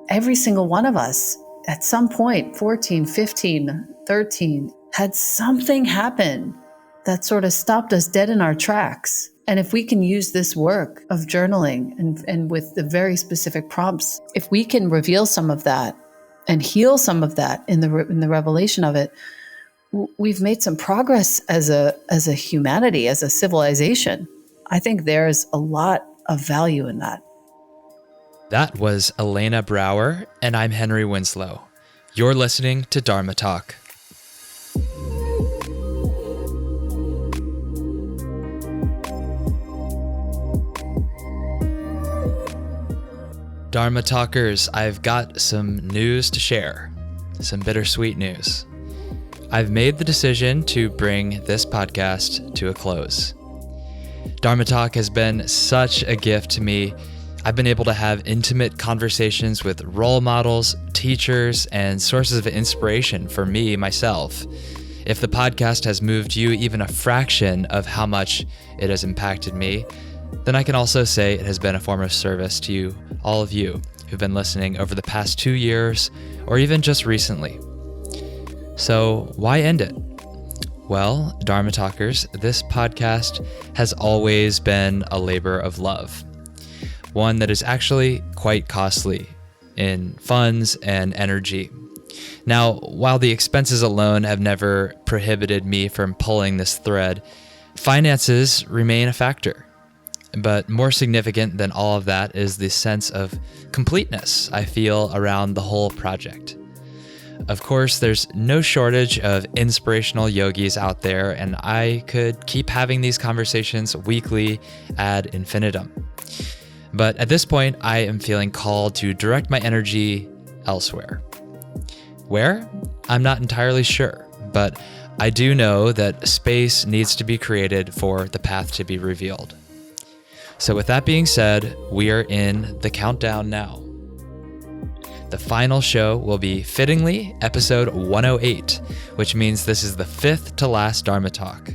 every single one of us at some point, 14, 15, 13, had something happen that sort of stopped us dead in our tracks. And if we can use this work of journaling and with the very specific prompts, if we can reveal some of that and heal some of that in the revelation of it, we've made some progress as a humanity, as a civilization. I think there's a lot of value in that. That was Elena Brower, and I'm Henry Winslow. You're listening to Dharma Talk. Dharma Talkers, I've got some news to share, some bittersweet news. I've made the decision to bring this podcast to a close. Dharma Talk has been such a gift to me. I've been able to have intimate conversations with role models, teachers, and sources of inspiration for me, myself. If the podcast has moved you even a fraction of how much it has impacted me, then I can also say it has been a form of service to you, all of you who've been listening over the past 2 years, or even just recently. So why end it? Well, Dharma Talkers, this podcast has always been a labor of love. One that is actually quite costly in funds and energy. Now, while the expenses alone have never prohibited me from pulling this thread, finances remain a factor. But more significant than all of that is the sense of completeness I feel around the whole project. Of course, there's no shortage of inspirational yogis out there, and I could keep having these conversations weekly ad infinitum. But at this point, I am feeling called to direct my energy elsewhere. Where? I'm not entirely sure, but I do know that space needs to be created for the path to be revealed. So with that being said, we are in the countdown now. The final show will be fittingly episode 108, which means this is the 5th to last Dharma Talk.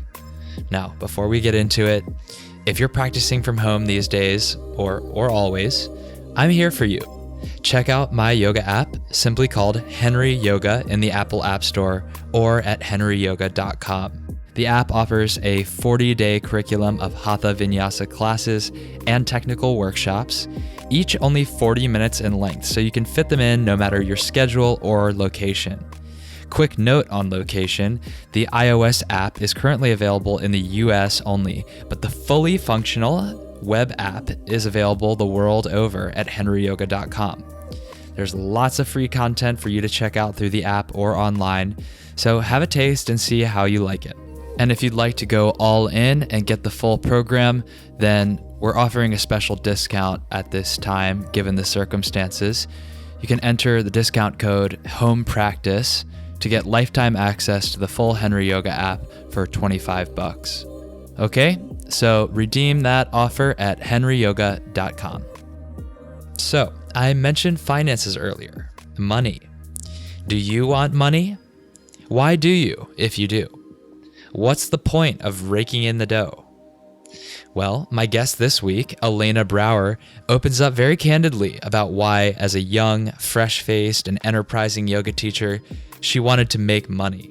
Now, before we get into it, if you're practicing from home these days, or always, I'm here for you. Check out my yoga app, simply called Henry Yoga in the Apple App Store or at henryyoga.com. The app offers a 40-day curriculum of Hatha Vinyasa classes and technical workshops, each only 40 minutes in length, so you can fit them in no matter your schedule or location. Quick note on location, the iOS app is currently available in the US only, but the fully functional web app is available the world over at henryyoga.com. There's lots of free content for you to check out through the app or online, so have a taste and see how you like it. And if you'd like to go all in and get the full program, then we're offering a special discount at this time, given the circumstances. You can enter the discount code HOMEPRACTICE to get lifetime access to the full Henry Yoga app for $25. Okay, so redeem that offer at henryyoga.com. So, I mentioned finances earlier. Money. Do you want money? Why do you, if you do? What's the point of raking in the dough? Well, my guest this week, Elena Brower, opens up very candidly about why, as a young, fresh-faced, and enterprising yoga teacher, she wanted to make money.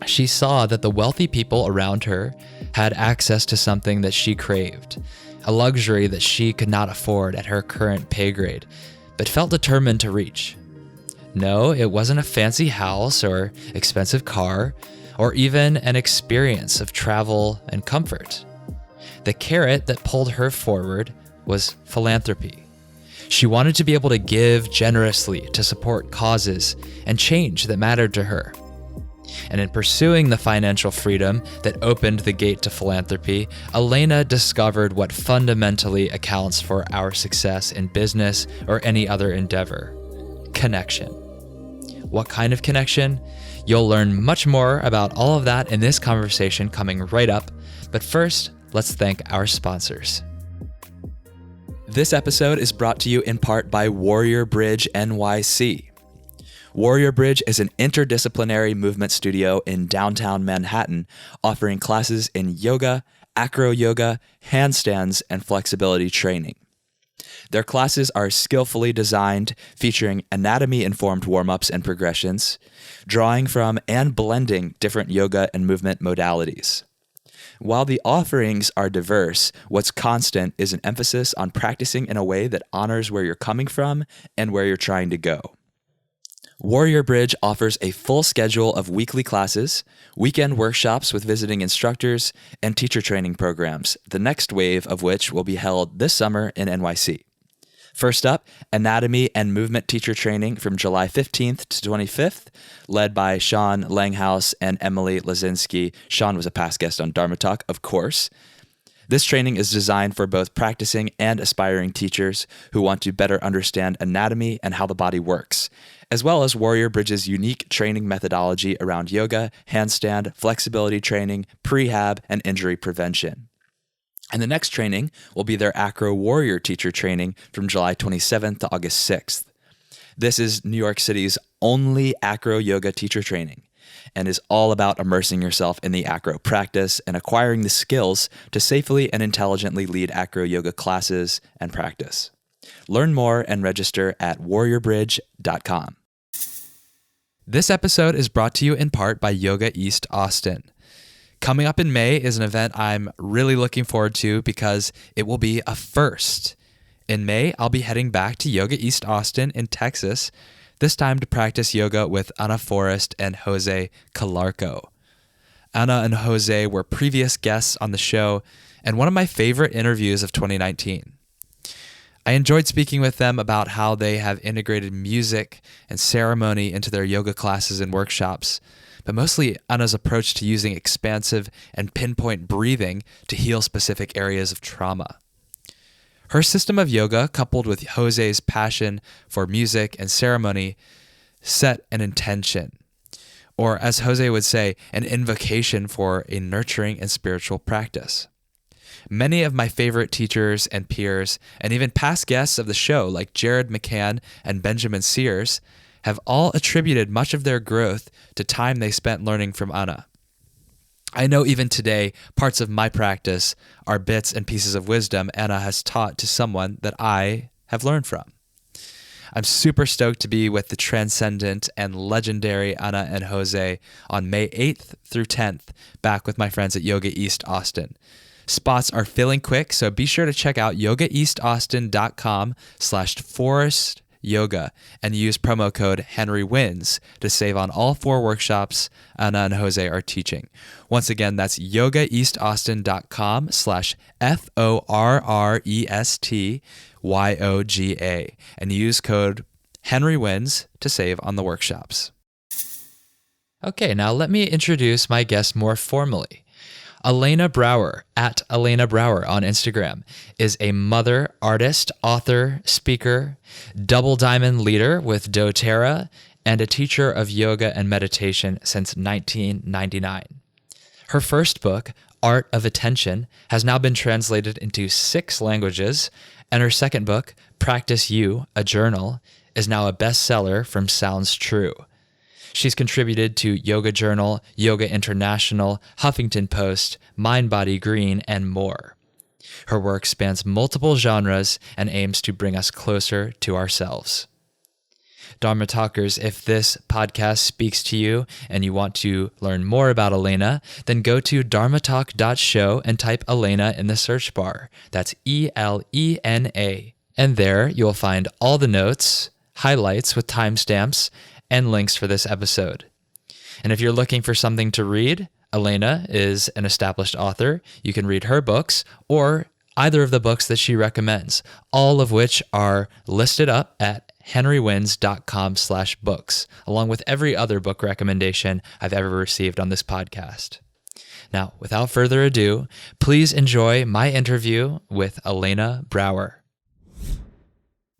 She saw that the wealthy people around her had access to something that she craved, a luxury that she could not afford at her current pay grade, but felt determined to reach. No, it wasn't a fancy house or expensive car, or even an experience of travel and comfort. The carrot that pulled her forward was philanthropy. She wanted to be able to give generously to support causes and change that mattered to her. And in pursuing the financial freedom that opened the gate to philanthropy, Elena discovered what fundamentally accounts for our success in business or any other endeavor: connection. What kind of connection? You'll learn much more about all of that in this conversation coming right up. But first, let's thank our sponsors. This episode is brought to you in part by Warrior Bridge NYC. Warrior Bridge is an interdisciplinary movement studio in downtown Manhattan, offering classes in yoga, acro yoga, handstands, and flexibility training. Their classes are skillfully designed, featuring anatomy-informed warm-ups and progressions, drawing from and blending different yoga and movement modalities. While the offerings are diverse, what's constant is an emphasis on practicing in a way that honors where you're coming from and where you're trying to go. Warrior Bridge offers a full schedule of weekly classes, weekend workshops with visiting instructors, and teacher training programs, the next wave of which will be held this summer in NYC. First up, anatomy and movement teacher training from July 15th to 25th, led by Sean Langhouse and Emily Lazinski. Sean was a past guest on Dharma Talk, of course. This training is designed for both practicing and aspiring teachers who want to better understand anatomy and how the body works, as well as Warrior Bridge's unique training methodology around yoga, handstand, flexibility training, prehab, and injury prevention. And the next training will be their Acro Warrior teacher training from July 27th to August 6th. This is New York City's only acro yoga teacher training and is all about immersing yourself in the acro practice and acquiring the skills to safely and intelligently lead acro yoga classes and practice. Learn more and register at warriorbridge.com. This episode is brought to you in part by Yoga East Austin. Coming up in May is an event I'm really looking forward to because it will be a first. In May, I'll be heading back to Yoga East Austin in Texas, this time to practice yoga with Anna Forrest and Jose Calarco. Anna and Jose were previous guests on the show and one of my favorite interviews of 2019. I enjoyed speaking with them about how they have integrated music and ceremony into their yoga classes and workshops, but mostly Anna's approach to using expansive and pinpoint breathing to heal specific areas of trauma. Her system of yoga, coupled with Jose's passion for music and ceremony, set an intention, or as Jose would say, an invocation for a nurturing and spiritual practice. Many of my favorite teachers and peers, and even past guests of the show like Jared McCann and Benjamin Sears, have all attributed much of their growth to time they spent learning from Anna. I know even today, parts of my practice are bits and pieces of wisdom Anna has taught to someone that I have learned from. I'm super stoked to be with the transcendent and legendary Anna and Jose on May 8th through 10th, back with my friends at Yoga East Austin. Spots are filling quick, so be sure to check out yogaeastaustin.com/forest yoga and use promo code HenryWins to save on all 4 workshops Anna and Jose are teaching. Once again, that's yogaeastaustin.com/FORRESTYOGA and use code HenryWins to save on the workshops. Okay, now let me introduce my guest more formally. Elena Brower, at Elena Brower on Instagram, is a mother, artist, author, speaker, double diamond leader with doTERRA, and a teacher of yoga and meditation since 1999. Her first book, Art of Attention, has now been translated into 6 languages, and her second book, Practice You, a Journal, is now a bestseller from Sounds True. She's contributed to Yoga Journal, Yoga International, Huffington Post, MindBodyGreen, and more. Her work spans multiple genres and aims to bring us closer to ourselves. Dharma Talkers, if this podcast speaks to you and you want to learn more about Elena, then go to dharmatalk.show and type Elena in the search bar. That's ELENA. And there you'll find all the notes, highlights with timestamps, and links for this episode. And if you're looking for something to read, Elena is an established author. You can read her books or either of the books that she recommends, all of which are listed up at henrywins.com/books, along with every other book recommendation I've ever received on this podcast. Now, without further ado, please enjoy my interview with Elena Brower.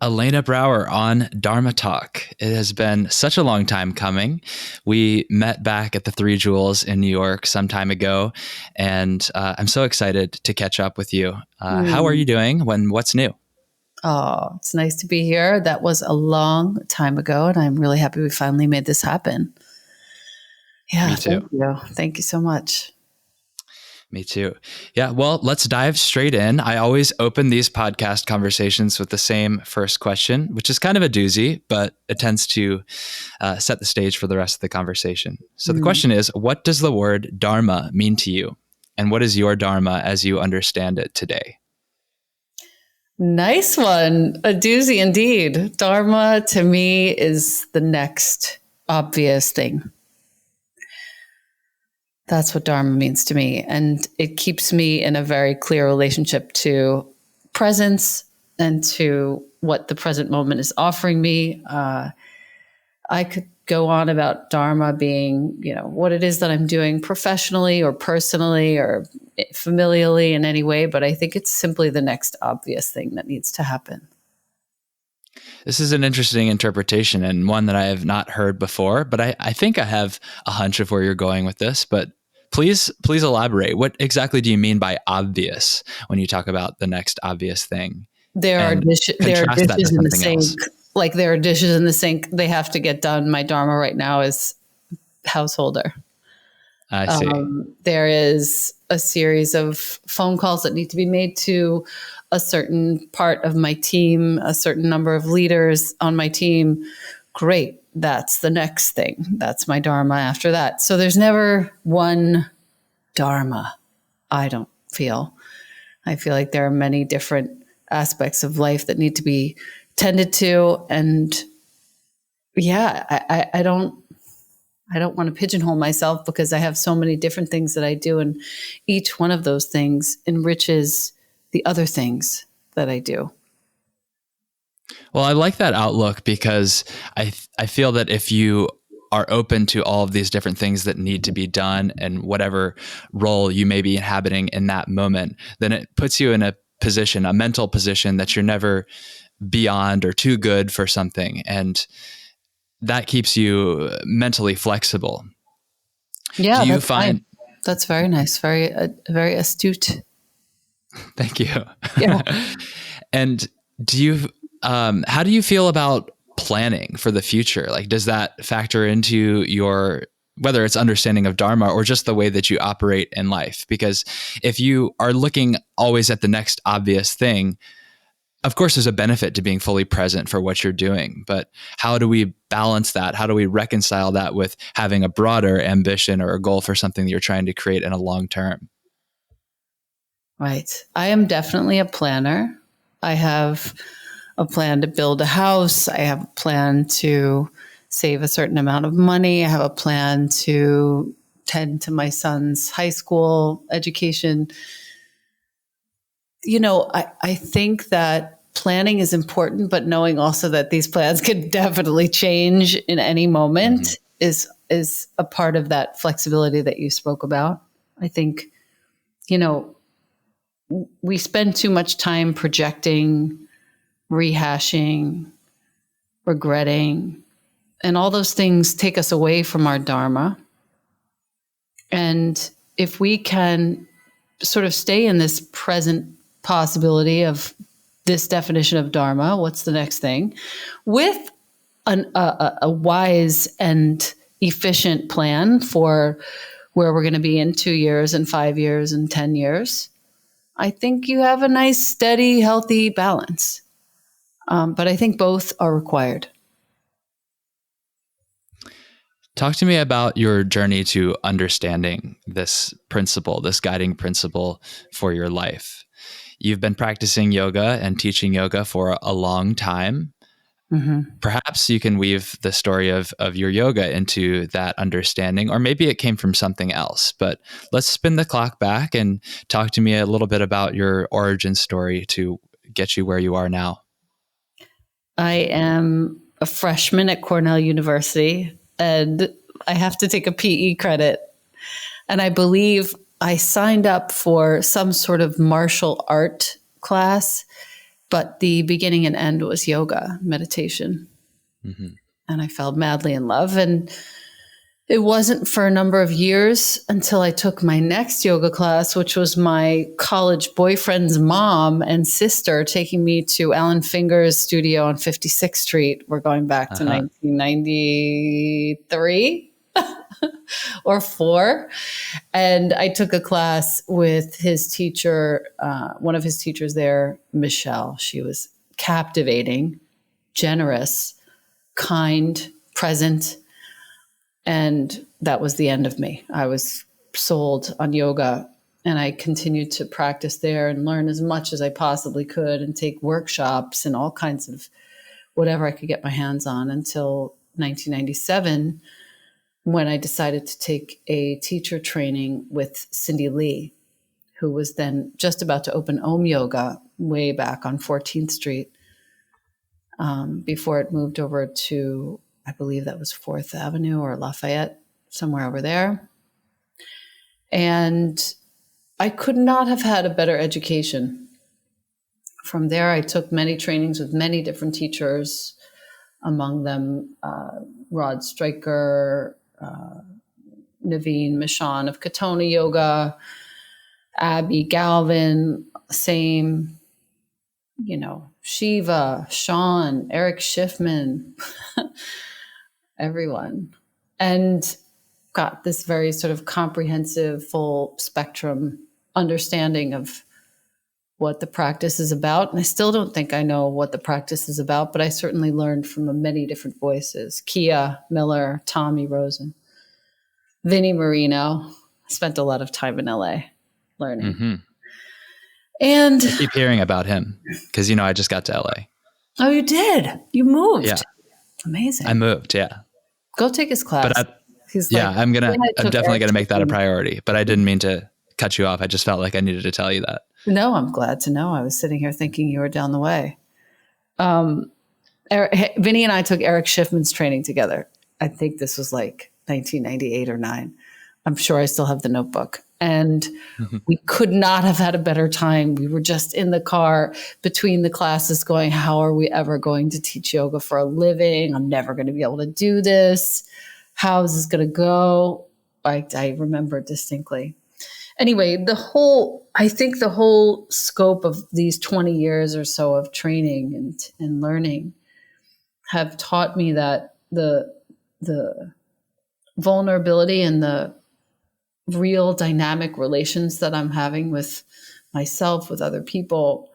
Elena Brower on Dharma Talk. It has been such a long time coming. We met back at the Three Jewels in New York some time ago, and I'm so excited to catch up with you. How are you doing? What's new? Oh, it's nice to be here. That was a long time ago, and I'm really happy we finally made this happen. Yeah, Me too. Thank you. Thank you so much. Me too. Yeah. Well, let's dive straight in. I always open these podcast conversations with the same first question, which is kind of a doozy, but it tends to set the stage for the rest of the conversation. So the question is, what does the word dharma mean to you? And what is your dharma as you understand it today? Nice one. A doozy indeed. Dharma to me is the next obvious thing. That's what dharma means to me. And it keeps me in a very clear relationship to presence and to what the present moment is offering me. I could go on about dharma being, what it is that I'm doing professionally or personally or familially in any way, but I think it's simply the next obvious thing that needs to happen. This is an interesting interpretation and one that I have not heard before, but I think I have a hunch of where you're going with this, but please elaborate. What exactly do you mean by obvious when you talk about the next obvious thing? There are dishes in the sink. Else. Like there are dishes in the sink. They have to get done. My dharma right now is householder. I see. There is a series of phone calls that need to be made to a certain part of my team, a certain number of leaders on my team. Great. That's the next thing. That's my dharma after that. So there's never one dharma, I don't feel. I feel like there are many different aspects of life that need to be tended to. And yeah, I don't want to pigeonhole myself because I have so many different things that I do. And each one of those things enriches the other things that I do. Well, I like that outlook because I feel that if you are open to all of these different things that need to be done and whatever role you may be inhabiting in that moment, then it puts you in a mental position that you're never beyond or too good for something. And that keeps you mentally flexible. Yeah, that's very nice. Very astute. Thank you. Yeah. And how do you feel about planning for the future? Like, does that factor into your, whether it's understanding of dharma or just the way that you operate in life? Because if you are looking always at the next obvious thing, of course, there's a benefit to being fully present for what you're doing. But how do we balance that? How do we reconcile that with having a broader ambition or a goal for something that you're trying to create in a long term? Right. I am definitely a planner. I have a plan to build a house. I have a plan to save a certain amount of money. I have a plan to tend to my son's high school education. I think that planning is important, but knowing also that these plans could definitely change in any moment is a part of that flexibility that you spoke about. I think, we spend too much time projecting, rehashing, regretting, and all those things take us away from our dharma. And if we can sort of stay in this present possibility of this definition of dharma, what's the next thing, with a wise and efficient plan for where we're going to be in 2 years and 5 years and 10 years, I think you have a nice, steady, healthy balance. But I think both are required. Talk to me about your journey to understanding this principle, this guiding principle for your life. You've been practicing yoga and teaching yoga for a long time. Mm-hmm. Perhaps you can weave the story of your yoga into that understanding, or maybe it came from something else. But let's spin the clock back and talk to me a little bit about your origin story to get you where you are now. I am a freshman at Cornell University, and I have to take a PE credit. And I believe I signed up for some sort of martial art class, but the beginning and end was yoga, meditation. Mm-hmm. And I fell madly in love. And it wasn't for a number of years until I took my next yoga class, which was my college boyfriend's mom and sister taking me to Alan Finger's studio on 56th Street. We're going back to 1993. or 4. And I took a class with his teacher, one of his teachers there, Michelle. She was captivating, generous, kind, present. And that was the end of me. I was sold on yoga, and I continued to practice there and learn as much as I possibly could and take workshops and all kinds of whatever I could get my hands on until 1997, when I decided to take a teacher training with Cindy Lee, who was then just about to open Om Yoga way back on 14th Street, before it moved over to, I believe that was 4th Avenue or Lafayette, somewhere over there. And I could not have had a better education. From there, I took many trainings with many different teachers, among them Rod Stryker, Naveen Mishan of Katona Yoga, Abby Galvin, same, Shiva, Sean, Eric Schiffman, everyone. And got this very sort of comprehensive, full spectrum understanding of what the practice is about. And I still don't think I know what the practice is about, but I certainly learned from many different voices. Kia Miller, Tommy Rosen, Vinnie Marino. I spent a lot of time in LA learning. Mm-hmm. And I keep hearing about him because, I just got to LA. Oh, you did? You moved? Yeah. Amazing. I moved, yeah. Go take his class. But I'm definitely going to make that a priority, but I didn't mean to cut you off. I just felt like I needed to tell you that. No, I'm glad to know. I was sitting here thinking you were down the way. Vinny and I took Eric Schiffman's training together. I think this was like 1998 or 9. I'm sure I still have the notebook. And we could not have had a better time. We were just in the car between the classes going, how are we ever going to teach yoga for a living? I'm never going to be able to do this. How is this going to go? I remember distinctly. Anyway, I think the whole scope of these 20 years or so of training and learning have taught me that the vulnerability and the real dynamic relations that I'm having with myself, with other people,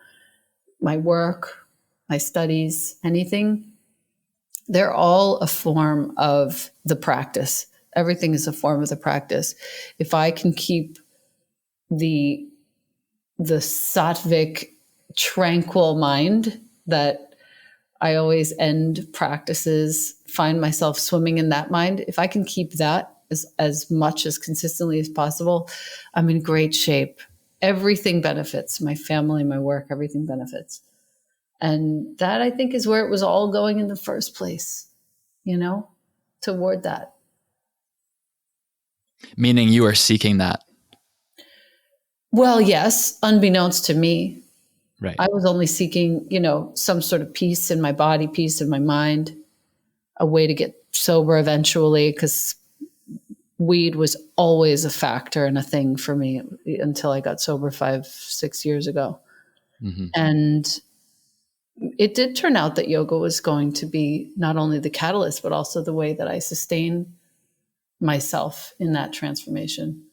my work, my studies, anything, they're all a form of the practice. Everything is a form of the practice. If I can keep the sattvic, tranquil mind that I always end practices, find myself swimming in that mind. If I can keep that as much as consistently as possible, I'm in great shape. Everything benefits. My family, my work, everything benefits. And that, I think, is where it was all going in the first place, toward that. Meaning you are seeking that. Well, yes, unbeknownst to me. Right. I was only seeking, some sort of peace in my body, peace in my mind, a way to get sober eventually, because weed was always a factor and a thing for me until I got sober 5-6 years ago. Mm-hmm. And it did turn out that yoga was going to be not only the catalyst, but also the way that I sustain myself in that transformation.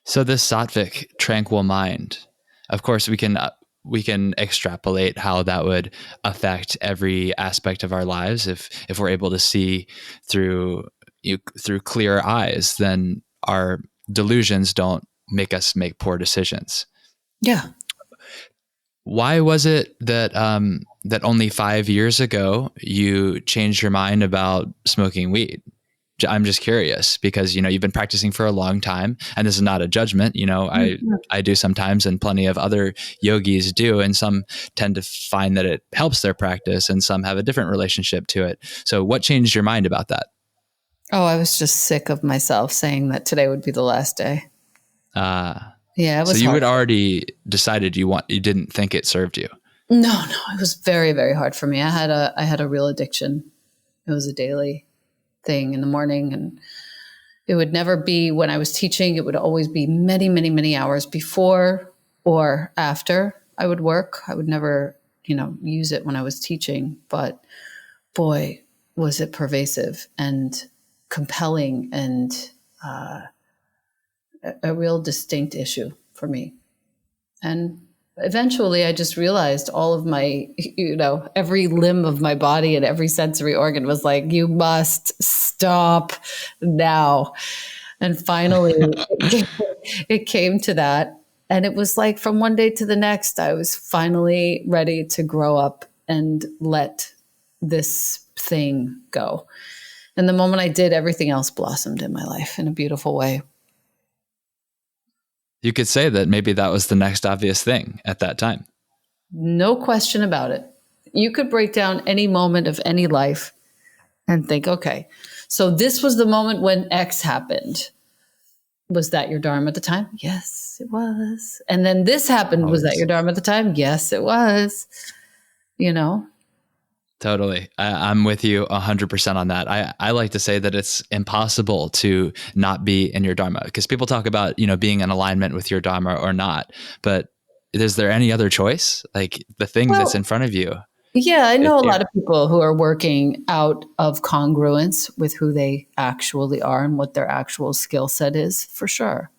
So this sattvic, tranquil mind, of course, we can extrapolate how that would affect every aspect of our lives. If we're able to see through clear eyes, then our delusions don't make us make poor decisions. Yeah. Why was it that that only 5 years ago you changed your mind about smoking weed? I'm just curious because, you've been practicing for a long time, and this is not a judgment. I do sometimes, and plenty of other yogis do. And some tend to find that it helps their practice, and some have a different relationship to it. So what changed your mind about that? Oh, I was just sick of myself saying that today would be the last day. Yeah, it was. So you hard. had already decided you didn't think it served you. No, it was very, very hard for me. I had a real addiction. It was a daily thing in the morning, and it would never be when I was teaching. It would always be many, many, many hours before or after I would work. I would never, use it when I was teaching. But boy, was it pervasive and compelling and a real distinct issue for me. And eventually I just realized all of my, every limb of my body and every sensory organ was like, you must stop now. And finally it came to that. And it was like from one day to the next, I was finally ready to grow up and let this thing go. And the moment I did, everything else blossomed in my life in a beautiful way. You could say that maybe that was the next obvious thing at that time. No question about it. You could break down any moment of any life and think, okay, so this was the moment when X happened. Was that your Dharma at the time? Yes, it was. And then this happened. Always. Was that your Dharma at the time? Yes, it was. Totally. I'm with you 100% on that. I like to say that it's impossible to not be in your Dharma, because people talk about, being in alignment with your Dharma or not. But is there any other choice? Like the thing that's in front of you. Yeah, I know a lot of people who are working out of congruence with who they actually are and what their actual skill set is, for sure.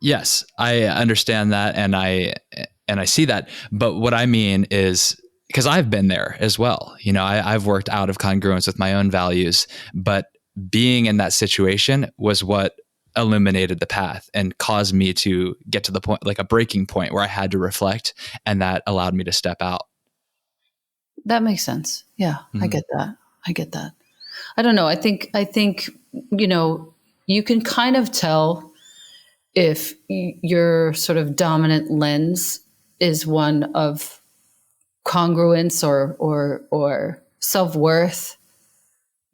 Yes, I understand that. And I see that. But what I mean is, because I've been there as well. I've worked out of congruence with my own values, but being in that situation was what illuminated the path and caused me to get to the point, like a breaking point where I had to reflect, and that allowed me to step out. That makes sense. Yeah, I get that. I don't know. I think, you can kind of tell if your sort of dominant lens is one of congruence or self-worth.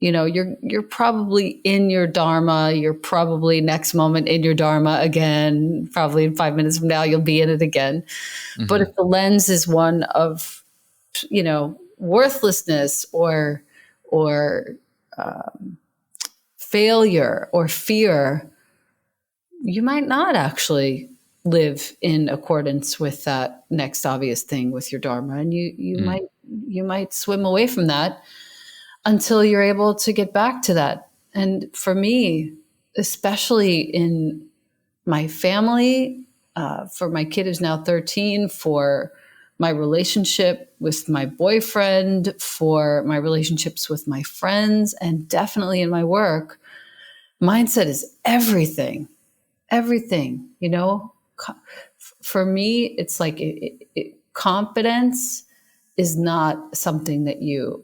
You're probably in your Dharma. You're probably next moment in your Dharma again. Probably in 5 minutes from now, you'll be in it again. Mm-hmm. But if the lens is one of, worthlessness or failure or fear, you might not actually live in accordance with that next obvious thing with your Dharma. And you might swim away from that until you're able to get back to that. And for me, especially in my family, for my kid who's now 13, for my relationship with my boyfriend, for my relationships with my friends, and definitely in my work, mindset is everything. Everything, For me, it's like confidence is not something that you're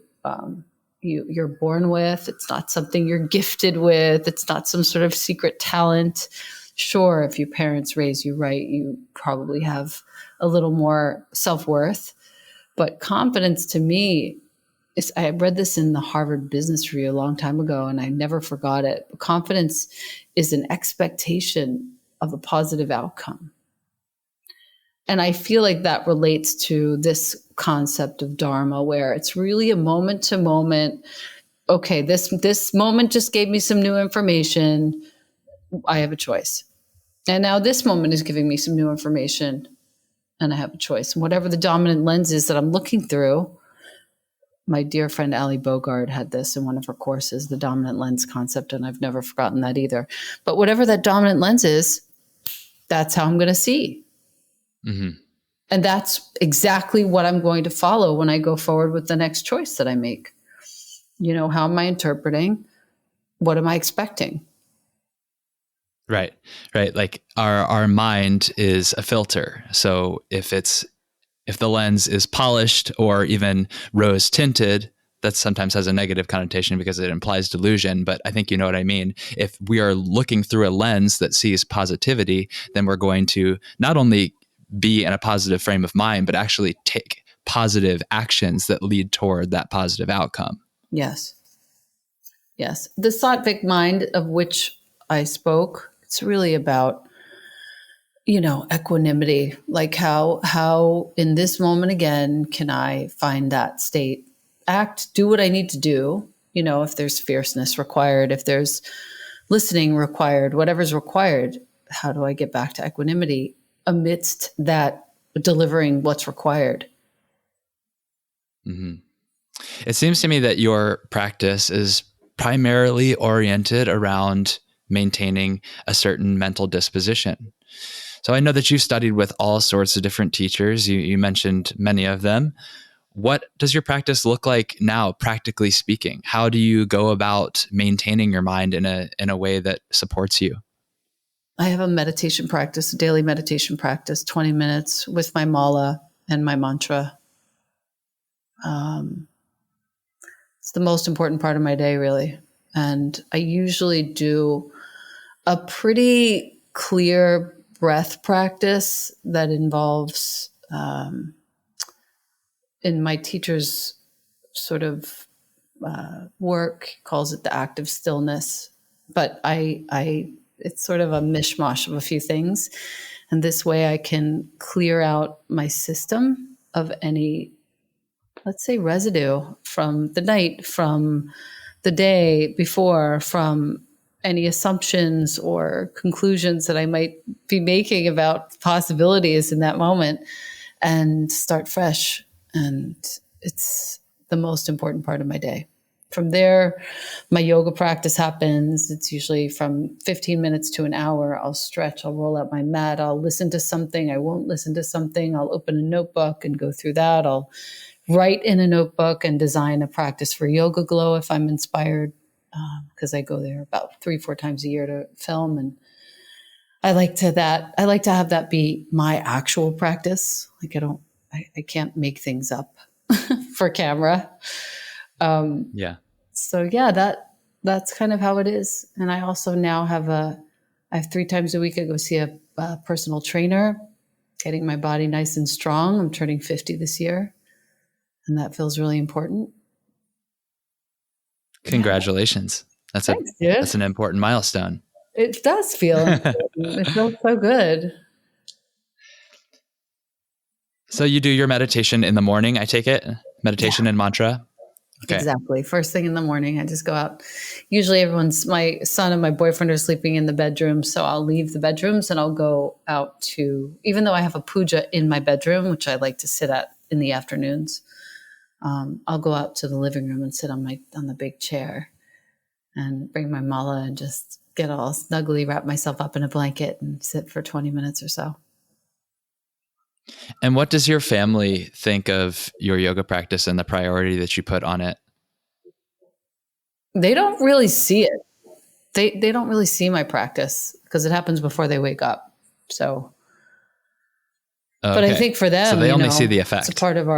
born with. It's not something you're gifted with. It's not some sort of secret talent. Sure, if your parents raise you right, you probably have a little more self-worth. But confidence to me is, I read this in the Harvard Business Review a long time ago, and I never forgot it. Confidence is an expectation of a positive outcome. And I feel like that relates to this concept of Dharma, where it's really a moment to moment. Okay, this moment just gave me some new information. I have a choice. And now this moment is giving me some new information, and I have a choice. And whatever the dominant lens is that I'm looking through, my dear friend Ali Bogard had this in one of her courses, the dominant lens concept, and I've never forgotten that either. But whatever that dominant lens is, that's how I'm going to see. Mm-hmm. And that's exactly what I'm going to follow when I go forward with the next choice that I make. How am I interpreting? What am I expecting? Right. Like our mind is a filter. So if the lens is polished or even rose tinted, that sometimes has a negative connotation because it implies delusion. But I think you know what I mean. If we are looking through a lens that sees positivity, then we're going to not only be in a positive frame of mind, but actually take positive actions that lead toward that positive outcome. Yes. The sattvic mind of which I spoke, it's really about, equanimity, like how in this moment again, can I find that state, do what I need to do, if there's fierceness required, if there's listening required, whatever's required, how do I get back to equanimity amidst that delivering what's required? Mm-hmm. It seems to me that your practice is primarily oriented around maintaining a certain mental disposition. So I know that you've studied with all sorts of different teachers. You mentioned many of them. What does your practice look like now, practically speaking? How do you go about maintaining your mind in a way that supports you? I have a meditation practice, a daily meditation practice, 20 minutes with my mala and my mantra. It's the most important part of my day, really. And I usually do a pretty clear breath practice that involves, in my teacher's sort of work, calls it the active stillness. But it's sort of a mishmash of a few things. And this way I can clear out my system of any, let's say, residue from the night, from the day before, from any assumptions or conclusions that I might be making about possibilities in that moment, and start fresh. And it's the most important part of my day. From there, my yoga practice happens. It's usually from 15 minutes to an hour. I'll stretch, I'll roll out my mat, I'll listen to something, I won't listen to something, I'll open a notebook and go through that. I'll write in a notebook and design a practice for Yoga Glow if I'm inspired, because I go there about 3-4 times a year to film. And I like to have that be my actual practice. Like I can't make things up for camera. Yeah. So yeah, that's kind of how it is. And I also now I have 3 times a week I go see a personal trainer, getting my body nice and strong. I'm turning 50 this year, and that feels really important. Congratulations. Thanks, dude. That's an important milestone. It does feel important. It feels so good. So you do your meditation in the morning, I take it? Meditation and mantra? Okay. Exactly. First thing in the morning, I just go out. Usually my son and my boyfriend are sleeping in the bedroom. So I'll leave the bedrooms and I'll go out to, even though I have a puja in my bedroom, which I like to sit at in the afternoons, I'll go out to the living room and sit on the big chair and bring my mala and just get all snugly, wrap myself up in a blanket and sit for 20 minutes or so. And what does your family think of your yoga practice and the priority that you put on it? They don't really see it. They don't really see my practice because it happens before they wake up. So, but I think for them, so they only see the effect. It's a part of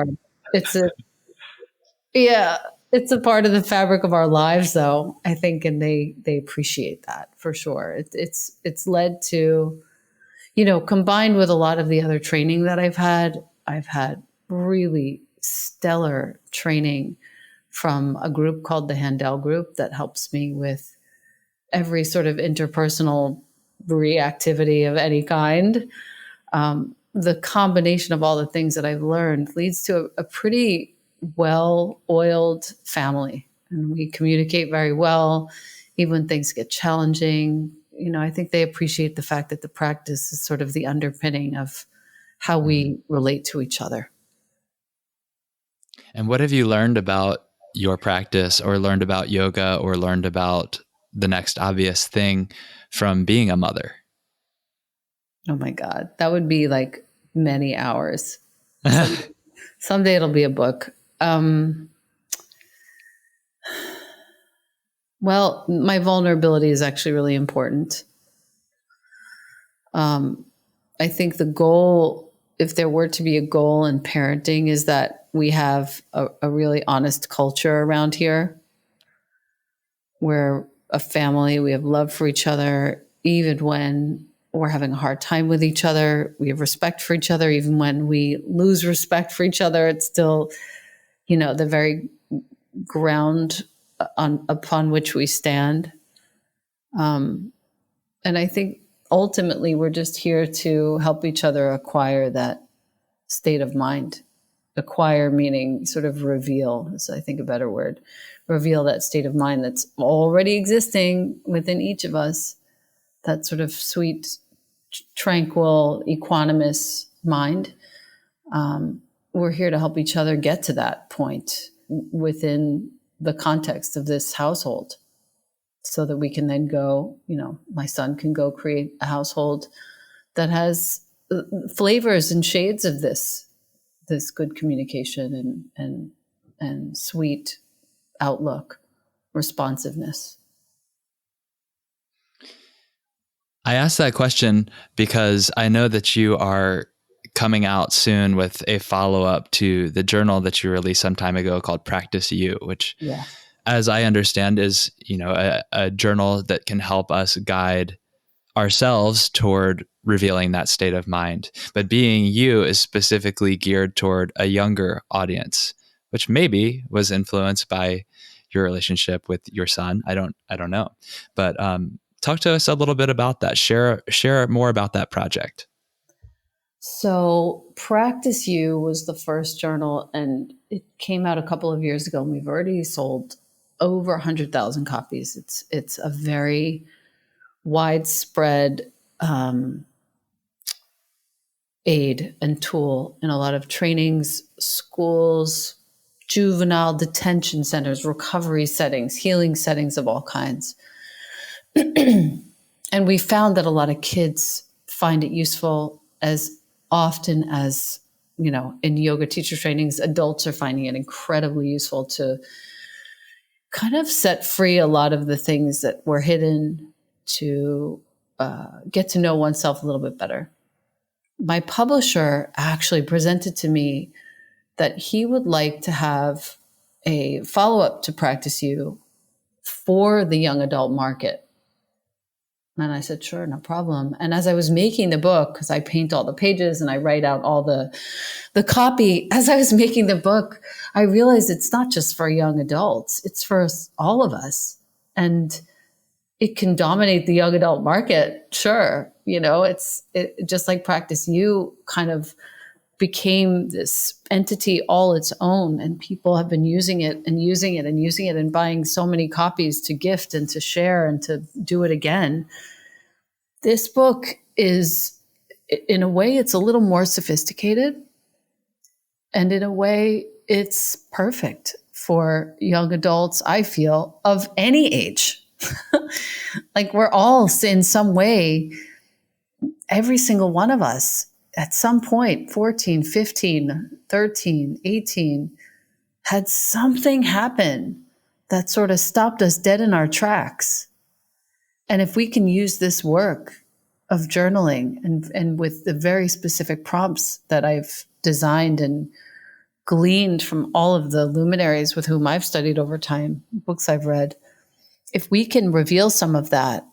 it's a part of the fabric of our lives, though, I think, and they appreciate that for sure. It's led to, combined with a lot of the other training that I've had really stellar training from a group called the Handel Group that helps me with every sort of interpersonal reactivity of any kind. The combination of all the things that I've learned leads to a pretty well-oiled family, and we communicate very well, even when things get challenging. I think they appreciate the fact that the practice is sort of the underpinning of how we relate to each other. And what have you learned about your practice, or learned about yoga, or learned about the next obvious thing from being a mother? Oh my God, that would be like many hours. Someday it'll be a book. Well, my vulnerability is actually really important. I think the goal, if there were to be a goal in parenting, is that we have a really honest culture around here. We're a family. We have love for each other, even when we're having a hard time with each other. We have respect for each other. Even when we lose respect for each other, it's still, the very ground upon which we stand. And I think ultimately we're just here to help each other acquire that state of mind. Acquire meaning sort of reveal is, I think, a better word. Reveal that state of mind that's already existing within each of us. That sort of sweet, tranquil, equanimous mind. We're here to help each other get to that point. within the context of this household, so that we can then go, my son can go create a household that has flavors and shades of this good communication and sweet outlook, responsiveness. I asked that question because I know that you are coming out soon with a follow-up to the journal that you released some time ago called Practice You, which, as I understand, is, a journal that can help us guide ourselves toward revealing that state of mind. But Being You is specifically geared toward a younger audience, which maybe was influenced by your relationship with your son. I don't know. But talk to us a little bit about that. Share more about that project. So Practice You was the first journal, and it came out a couple of years ago, and we've already sold over 100,000 copies. It's a very widespread aid and tool in a lot of trainings, schools, juvenile detention centers, recovery settings, healing settings of all kinds. And we found that a lot of kids find it useful as often as, in yoga teacher trainings, adults are finding it incredibly useful to kind of set free a lot of the things that were hidden, to get to know oneself a little bit better. My publisher actually presented to me that he would like to have a follow-up to Practice You for the young adult market. And I said, sure, no problem. And as I was making the book, because I paint all the pages and I write out all the copy, as I was making the book, I realized it's not just for young adults, it's for all of us. And it can dominate the young adult market, sure. It's just like Practice You kind of became this entity all its own, and people have been using it and using it and using it and buying so many copies to gift and to share and to do it again. This book is, in a way, it's a little more sophisticated, and in a way, it's perfect for young adults, I feel, of any age. Like, we're all in some way, every single one of us, at some point, 14, 15, 13, 18, had something happen that sort of stopped us dead in our tracks. And if we can use this work of journaling and with the very specific prompts that I've designed and gleaned from all of the luminaries with whom I've studied over time, books I've read, if we can reveal some of that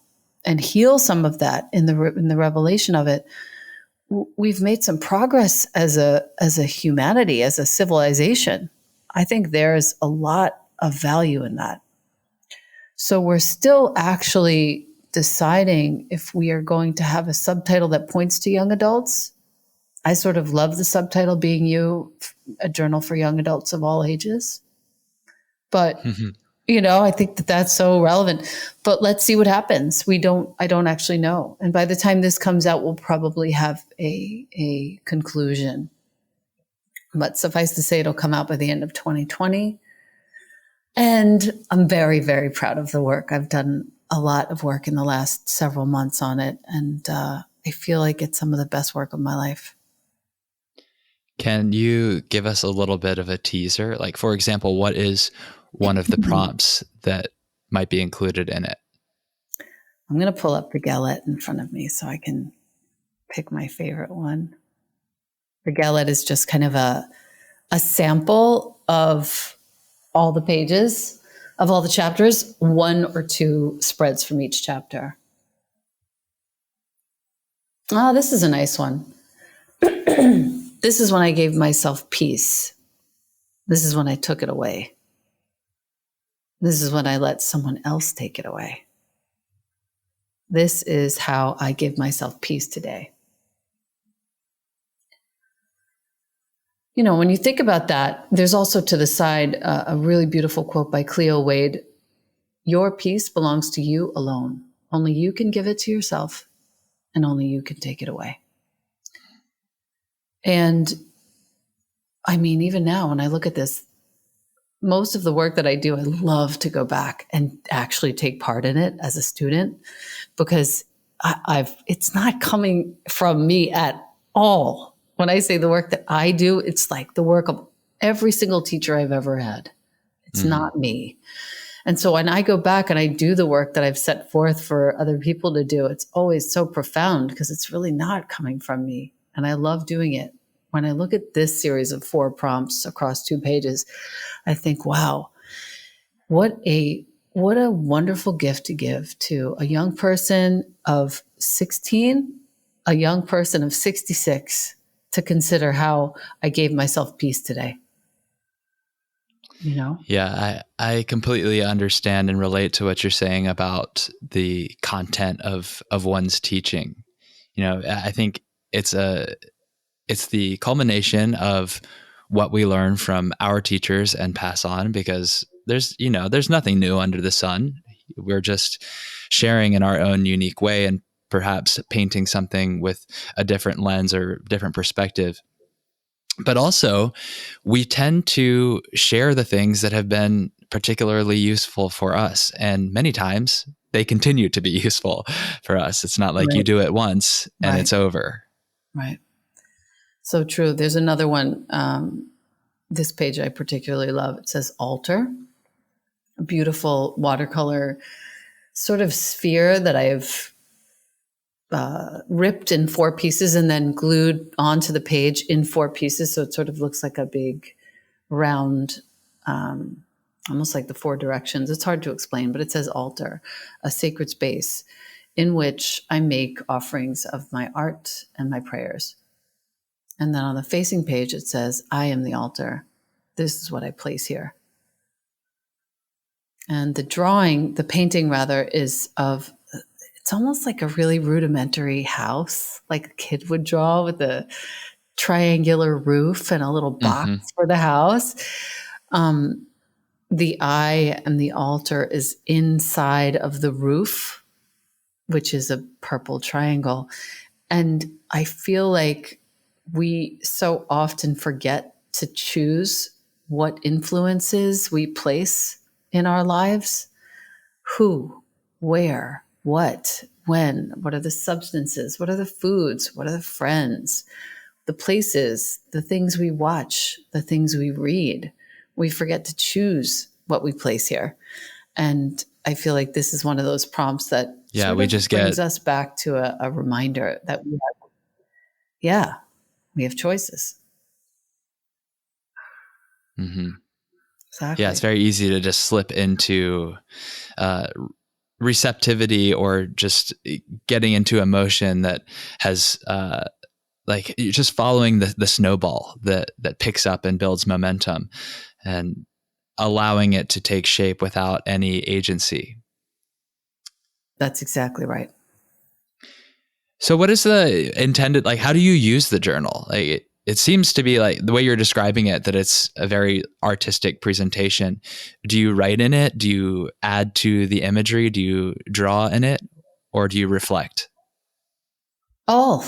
and heal some of that in the revelation of it, we've made some progress as a humanity, as a civilization. I think there's a lot of value in that. So we're still actually deciding if we are going to have a subtitle that points to young adults. I sort of love the subtitle Being You, a journal for young adults of all ages. But I think that that's so relevant, but let's see what happens. I don't actually know. And by the time this comes out, we'll probably have a conclusion, but suffice to say, it'll come out by the end of 2020. And I'm very, very proud of the work. I've done a lot of work in the last several months on it. And I feel like it's some of the best work of my life. Can you give us a little bit of a teaser? Like, for example, what is one of the prompts that might be included in it? I'm going to pull up the galette in front of me so I can pick my favorite one. The galette is just kind of a sample of all the pages, of all the chapters, one or two spreads from each chapter. Oh, this is a nice one. This is when I gave myself peace. This is when I took it away. This is when I let someone else take it away. This is how I give myself peace today. When you think about that, there's also to the side a really beautiful quote by Cleo Wade. Your peace belongs to you alone. Only you can give it to yourself, and only you can take it away. And I mean, even now, when I look at this, most of the work that I do, I love to go back and actually take part in it as a student, because it's not coming from me at all. When I say the work that I do, it's like the work of every single teacher I've ever had. It's not me. And so when I go back and I do the work that I've set forth for other people to do, it's always so profound because it's really not coming from me. And I love doing it. When I look at this series of 4 prompts across 2 pages, I think, wow, what a wonderful gift to give to a young person of 16, a young person of 66, to consider how I gave myself peace today. You know? Yeah, I completely understand and relate to what you're saying about the content of one's teaching. I think it's the culmination of what we learn from our teachers and pass on, because there's nothing new under the sun. We're just sharing in our own unique way and perhaps painting something with a different lens or different perspective. But also, we tend to share the things that have been particularly useful for us. And many times they continue to be useful for us. It's not like you do it once and it's over. Right. So true. There's another one. This page I particularly love. It says altar, a beautiful watercolor sort of sphere that I've ripped in 4 pieces and then glued onto the page in 4 pieces. So it sort of looks like a big round, almost like the 4 directions. It's hard to explain, but it says altar, a sacred space in which I make offerings of my art and my prayers. And then on the facing page, it says, I am the altar. This is what I place here. And the painting rather, is of, it's almost like a really rudimentary house, like a kid would draw, with a triangular roof and a little box for the house. The eye and the altar is inside of the roof, which is a purple triangle. And I feel like we so often forget to choose what influences we place in our lives. Who, where, what, when, what are the substances, what are the foods, what are the friends, the places, the things we watch, the things we read. We forget to choose what we place here. And I feel like this is one of those prompts that brings us back to a reminder that we have choices. Mm-hmm. Exactly. Yeah, it's very easy to just slip into receptivity or just getting into emotion that has like just following the snowball that picks up and builds momentum, and allowing it to take shape without any agency. That's exactly right. So what is the intended, like, how do you use the journal? Like, it seems to be like the way you're describing it, that it's a very artistic presentation. Do you write in it? Do you add to the imagery? Do you draw in it? Or do you reflect? All.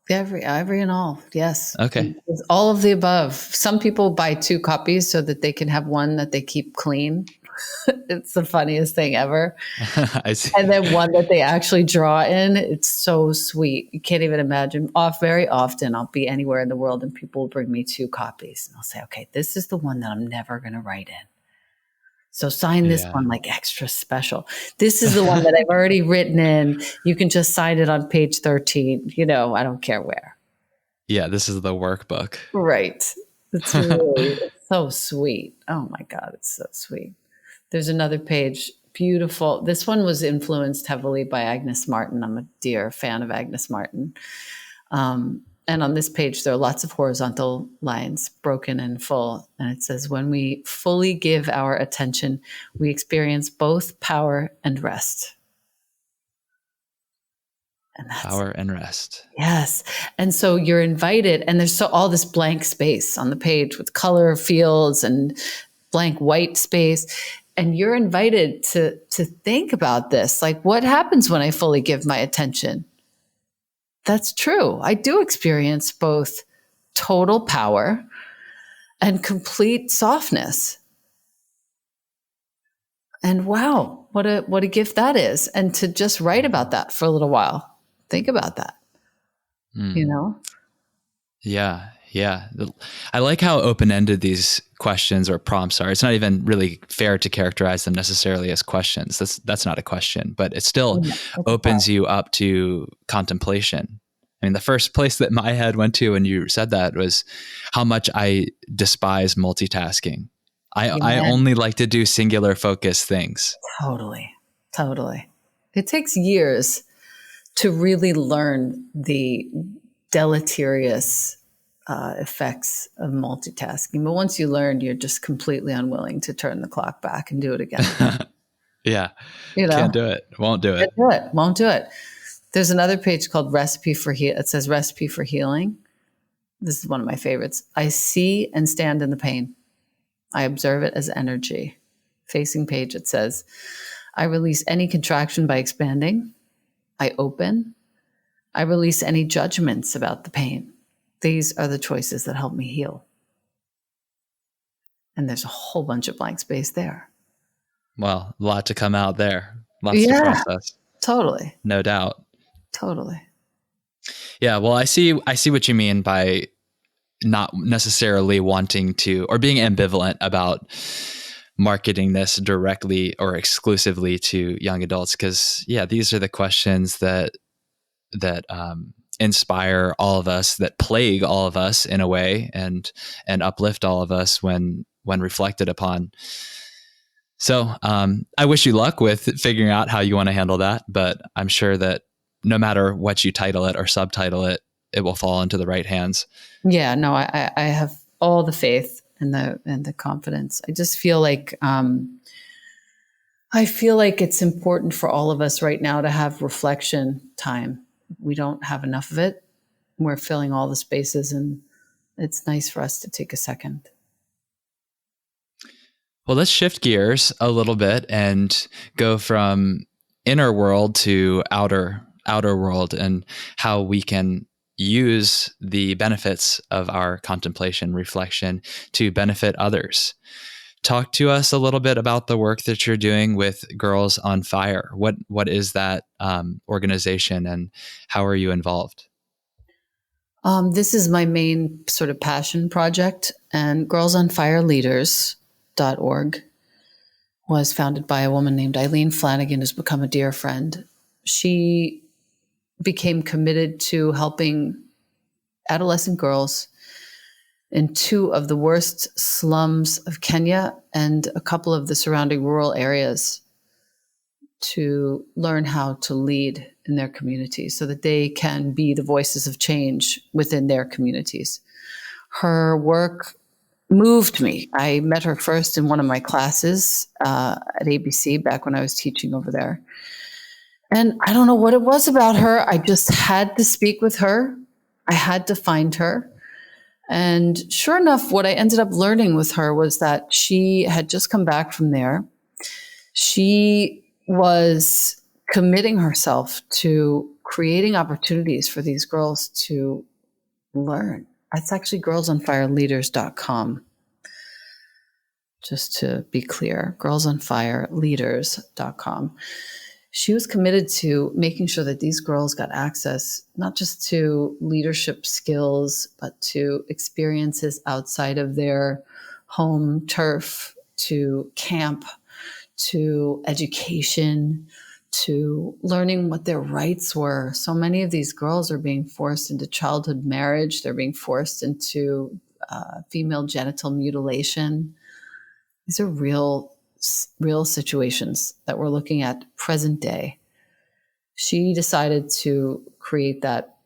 Every and all. Yes. Okay. It's all of the above. Some people buy 2 copies so that they can have one that they keep clean. It's the funniest thing ever. I see. And then one that they actually draw in. It's so sweet. You can't even imagine. Very often I'll be anywhere in the world and people will bring me 2 copies. And I'll say, okay, this is the one that I'm never going to write in. So sign this one like extra special. This is the one that I've already written in. You can just sign it on page 13. I don't care where. Yeah, this is the workbook. Right. It's so sweet. Oh my God, it's so sweet. There's another page, beautiful. This one was influenced heavily by Agnes Martin. I'm a dear fan of Agnes Martin. And on this page, there are lots of horizontal lines, broken and full. And it says, when we fully give our attention, we experience both power and rest. And that's power and rest. Yes. And so you're invited, and there's all this blank space on the page with color fields and blank white space. And you're invited to think about this. Like, what happens when I fully give my attention? That's true. I do experience both total power and complete softness. And wow, what a gift that is. And to just write about that for a little while. Think about that, you know? Yeah. Yeah. I like how open-ended these questions or prompts are. It's not even really fair to characterize them necessarily as questions. That's not a question, but it still Yeah, that's a opens you up to contemplation. I mean, the first place that my head went to when you said that was how much I despise multitasking. I yeah, only like to do singular focus things. totally. Totally. It takes years to really learn the deleterious effects of multitasking. But once you learn, you're just completely unwilling to turn the clock back and do it again. Yeah. You Can't know, do it. Won't do it. can't do it. Won't do it. There's another page called Recipe for Heal. It says Recipe for Healing. This is one of my favorites. I see and stand in the pain. I observe it as energy. Facing page, it says, I release any contraction by expanding. I open. I release any judgments about the pain. These are the choices that help me heal. And there's a whole bunch of blank space there. Well, a lot to come out there. Lots to Yeah, process. totally. No doubt. Totally. Yeah, well, I see what you mean by not necessarily wanting to or being ambivalent about marketing this directly or exclusively to young adults, because yeah, these are the questions that inspire all of us, that plague all of us in a way, and uplift all of us when reflected upon. So I wish you luck with figuring out how you want to handle that, but I'm sure that no matter what you title it or subtitle it, it will fall into the right hands. Yeah, no, I have all the faith and the confidence. I just feel like it's important for all of us right now to have reflection time. We don't have enough of it. We're filling all the spaces, and it's nice for us to take a second. Well, let's shift gears a little bit and go from inner world to outer world, and how we can use the benefits of our contemplation, reflection to benefit others. Talk to us a little bit about the work that you're doing with Girls on Fire. What is that organization, and how are you involved? This is my main sort of passion project, and girlsonfireleaders.org was founded by a woman named Eileen Flanagan, who's become a dear friend. She became committed to helping adolescent girls in two of the worst slums of Kenya and a couple of the surrounding rural areas to learn how to lead in their communities so that they can be the voices of change within their communities. Her work moved me. I met her first in one of my classes at ABC back when I was teaching over there. And I don't know what it was about her. I just had to speak with her. I had to find her. And sure enough, what I ended up learning with her was that she had just come back from there. She was committing herself to creating opportunities for these girls to learn. It's actually girlsonfireleaders.com. Just to be clear, girlsonfireleaders.com. She was committed to making sure that these girls got access, not just to leadership skills, but to experiences outside of their home turf, to camp, to education, to learning what their rights were. So many of these girls are being forced into childhood marriage. They're being forced into female genital mutilation. These are real situations that we're looking at present day. She decided to create that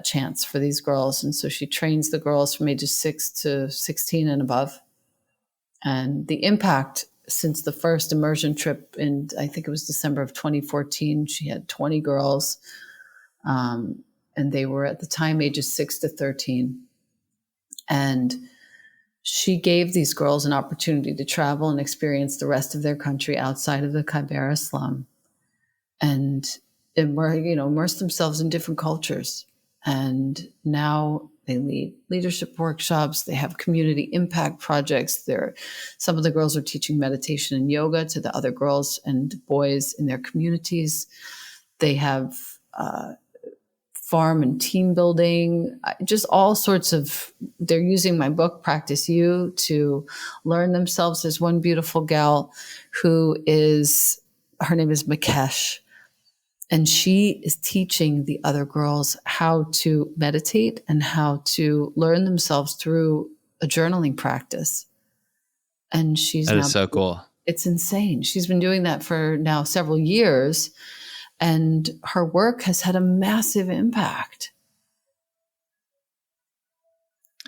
chance for these girls. And so she trains the girls from ages 6 to 16 and above. And the impact since the first immersion trip in, I think it was December of 2014, she had 20 girls. And they were at the time ages 6 to 13. And she gave these girls an opportunity to travel and experience the rest of their country outside of the Kibera slum, and immerse themselves in different cultures. And now They lead leadership workshops. They have community impact projects. Some of the girls are teaching meditation and yoga to the other girls and boys in their communities. They have farm and team building, just all sorts of, they're using my book, Practice You, to learn themselves. There's one beautiful gal her name is Makesh, and she is teaching the other girls how to meditate and how to learn themselves through a journaling practice. And that is so cool. It's insane. She's been doing that for now several years. And her work has had a massive impact.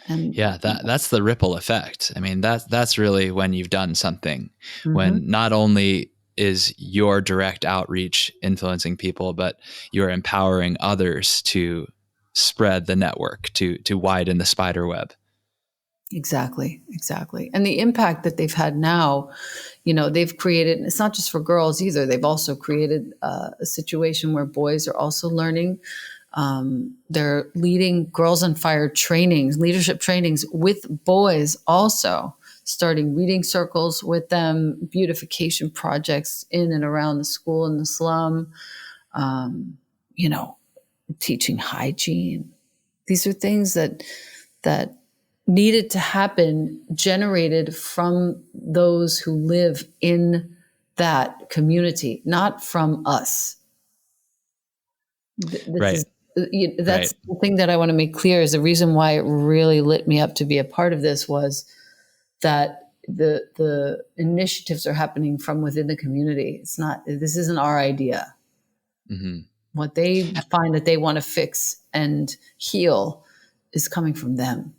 And yeah, that's the ripple effect. I mean, that's really when you've done something, when not only is your direct outreach influencing people, but you're empowering others to spread the network, to widen the spider web. Exactly. And the impact that they've had now, they've created, it's not just for girls either. They've also created a situation where boys are also learning. They're leading Girls on Fire trainings, leadership trainings with boys also, starting reading circles with them, beautification projects in and around the school and the slum, teaching hygiene. These are things that needed to happen, generated from those who live in that community, not from us. That's the thing that I want to make clear, is the reason why it really lit me up to be a part of this was that the initiatives are happening from within the community. This isn't our idea. Mm-hmm. What they find that they want to fix and heal is coming from them.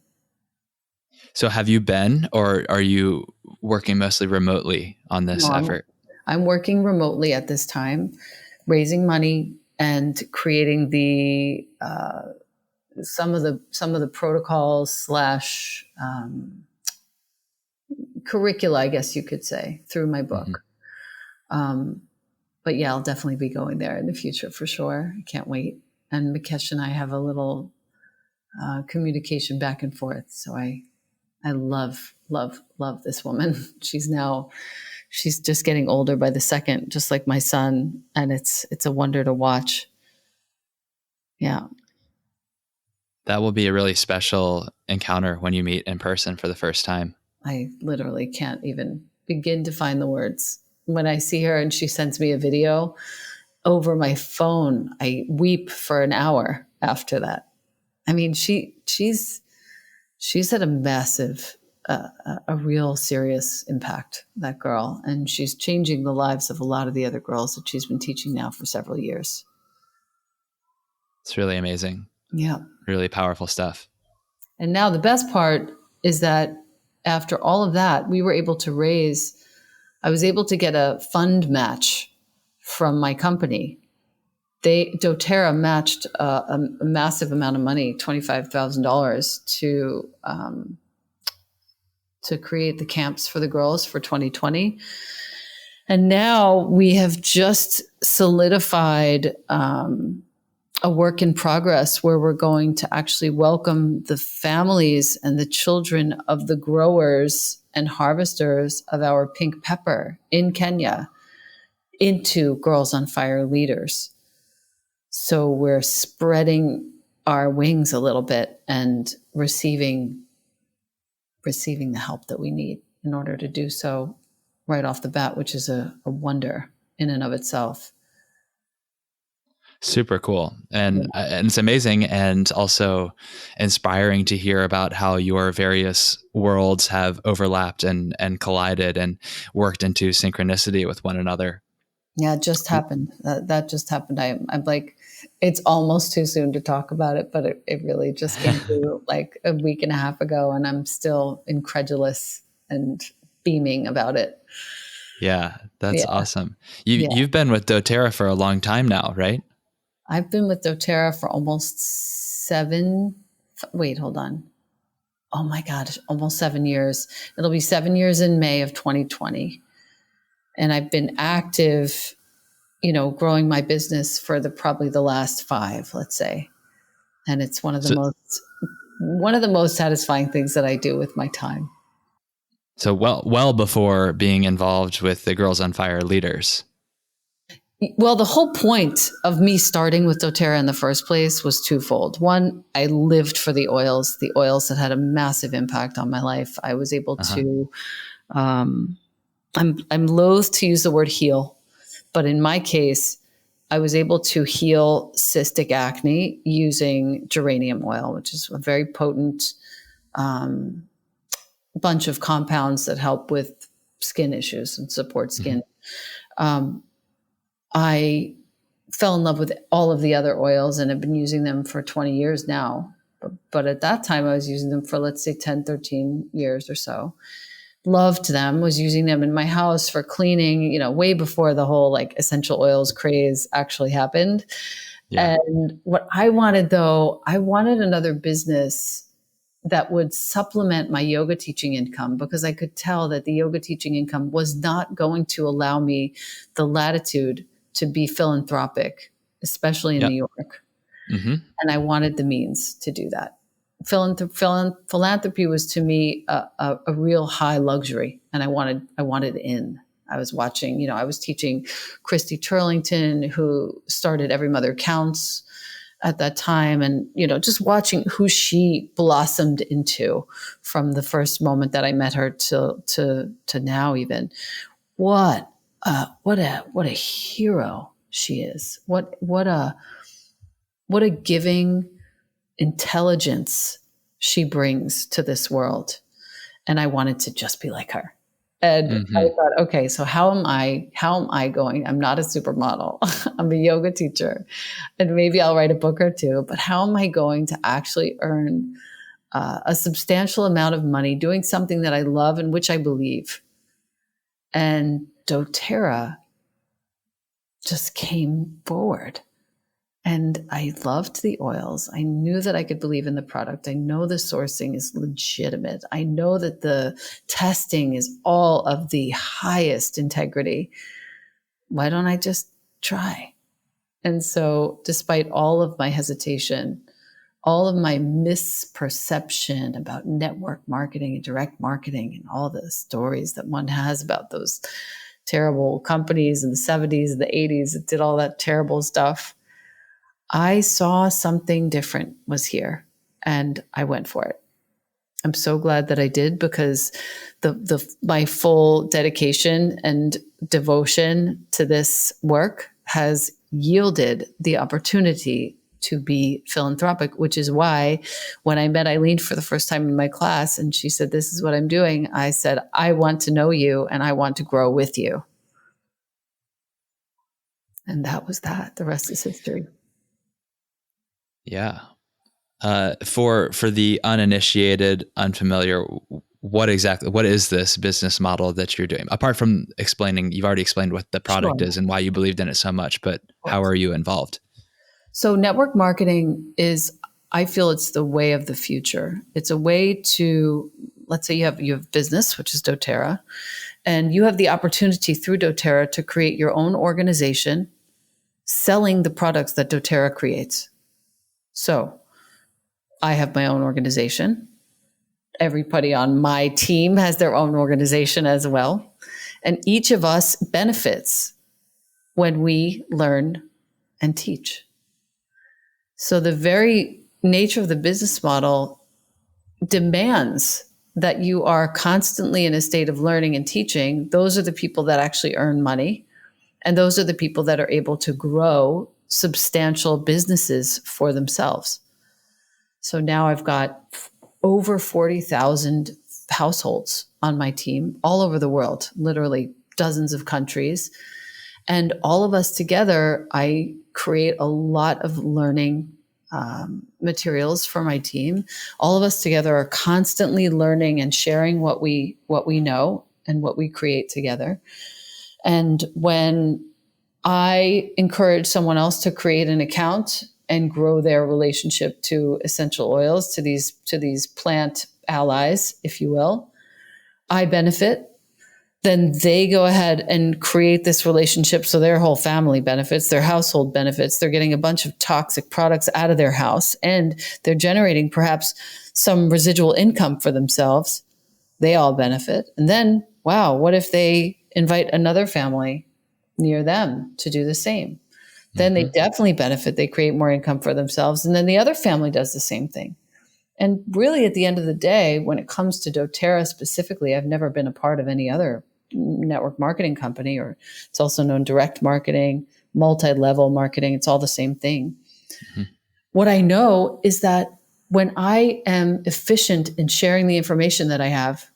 So have you been, or are you working mostly remotely on this effort? I'm working remotely at this time, raising money and creating the some of the protocols / curricula, I guess you could say, through my book. Mm-hmm. But yeah, I'll definitely be going there in the future for sure. I can't wait. And Makesh and I have a little communication back and forth. So I love this woman. She's just getting older by the second, just like my son. And it's a wonder to watch. Yeah. That will be a really special encounter when you meet in person for the first time. I literally can't even begin to find the words. When I see her and she sends me a video over my phone, I weep for an hour after that. I mean, she's had a massive, a real serious impact, that girl. And she's changing the lives of a lot of the other girls that she's been teaching now for several years. It's really amazing. Yeah. Really powerful stuff. And now the best part is that after all of that, I was able to get a fund match from my company. doTERRA matched a massive amount of money, $25,000, to create the camps for the girls for 2020. And now we have just solidified a work in progress where we're going to actually welcome the families and the children of the growers and harvesters of our pink pepper in Kenya into Girls on Fire leaders. So we're spreading our wings a little bit and receiving the help that we need in order to do so right off the bat, which is a wonder in and of itself. Super cool. And it's amazing and also inspiring to hear about how your various worlds have overlapped and collided and worked into synchronicity with one another. Yeah, it just happened. That just happened. I'm like, it's almost too soon to talk about it, but it really just came through like a week and a half ago, and I'm still incredulous and beaming about it. Yeah, that's awesome. You've been with doTERRA for a long time now, right? I've been with doTERRA for almost 7 years. It'll be 7 years in May of 2020. And I've been active, growing my business for probably the last 5, let's say. And it's one of the most one of the most satisfying things that I do with my time. So well before being involved with the Girls on Fire leaders. Well, the whole point of me starting with doTERRA in the first place was twofold. One, I lived for the oils that had a massive impact on my life. I was able to, I'm loath to use the word heal, but in my case, I was able to heal cystic acne using geranium oil, which is a very potent bunch of compounds that help with skin issues and support skin. I fell in love with all of the other oils and have been using them for 20 years now. But at that time, I was using them for, let's say, 10, 13 years or so. Loved them, was using them in my house for cleaning, way before the whole like essential oils craze actually happened. Yeah. And what I wanted, though, I wanted another business that would supplement my yoga teaching income, because I could tell that the yoga teaching income was not going to allow me the latitude to be philanthropic, especially in New York. And I wanted the means to do that. Philanthropy was to me a real high luxury, and I wanted in. I was watching, I was teaching Christy Turlington, who started Every Mother Counts at that time, and just watching who she blossomed into from the first moment that I met her to now. Even what a hero she is! What a giving intelligence she brings to this world, and I wanted to just be like her. And I thought, okay, so how am I going? I'm not a supermodel. I'm a yoga teacher, and maybe I'll write a book or two, but how am I going to actually earn a substantial amount of money doing something that I love and which I believe? And doTERRA just came forward. And I loved the oils. I knew that I could believe in the product. I know the sourcing is legitimate. I know that the testing is all of the highest integrity. Why don't I just try? And so despite all of my hesitation, all of my misperception about network marketing and direct marketing and all the stories that one has about those terrible companies in the 70s and the 80s that did all that terrible stuff, I saw something different was here, and I went for it. I'm so glad that I did, because my full dedication and devotion to this work has yielded the opportunity to be philanthropic, which is why when I met Eileen for the first time in my class and she said, "This is what I'm doing," I said, "I want to know you and I want to grow with you." And that was that. The rest is history. Yeah. For the uninitiated, unfamiliar, what is this business model that you're doing? Apart from explaining, you've already explained what the product is and why you believed in it so much, but how are you involved? So network marketing is, I feel it's the way of the future. It's a way to, let's say you have business, which is doTERRA, and you have the opportunity through doTERRA to create your own organization selling the products that doTERRA creates. So I have my own organization. Everybody on my team has their own organization as well. And each of us benefits when we learn and teach. So the very nature of the business model demands that you are constantly in a state of learning and teaching. Those are the people that actually earn money. And those are the people that are able to grow substantial businesses for themselves. So now I've got over 40,000 households on my team all over the world, literally dozens of countries. And all of us together, I create a lot of learning materials for my team. All of us together are constantly learning and sharing what we know and what we create together. And when I encourage someone else to create an account and grow their relationship to essential oils, to these plant allies, if you will, I benefit. then they go ahead and create this relationship so their whole family benefits, their household benefits. They're getting a bunch of toxic products out of their house, and they're generating perhaps some residual income for themselves. They all benefit. And then, wow, what if they invite another family near them to do the same? Then they definitely benefit. They create more income for themselves. And then the other family does the same thing. And really, at the end of the day, when it comes to doTERRA specifically, I've never been a part of any other network marketing company, or it's also known direct marketing, multi-level marketing. It's all the same thing. What I know is that when I am efficient in sharing the information that I have,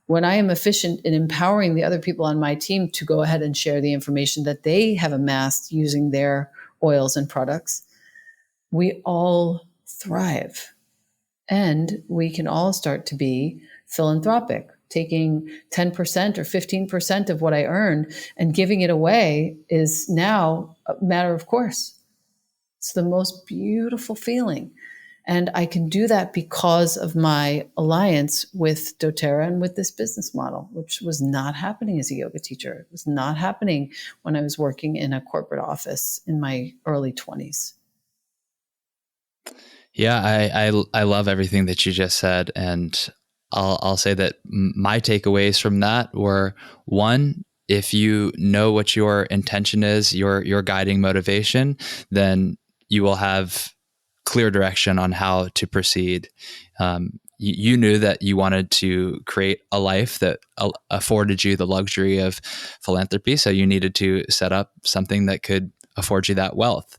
when I am efficient in empowering the other people on my team to go ahead and share the information that they have amassed using their oils and products, we all thrive. And we can all start to be philanthropic, taking 10% or 15% of what I earn and giving it away is now a matter of course. It's the most beautiful feeling. And I can do that because of my alliance with doTERRA and with this business model, which was not happening as a yoga teacher. It was not happening when I was working in a corporate office in my early 20s. Yeah, I love everything that you just said. And I'll say that my takeaways from that were, one, if you know what your intention is, your guiding motivation, then you will have clear direction on how to proceed. You knew that you wanted to create a life that afforded you the luxury of philanthropy. So you needed to set up something that could afford you that wealth.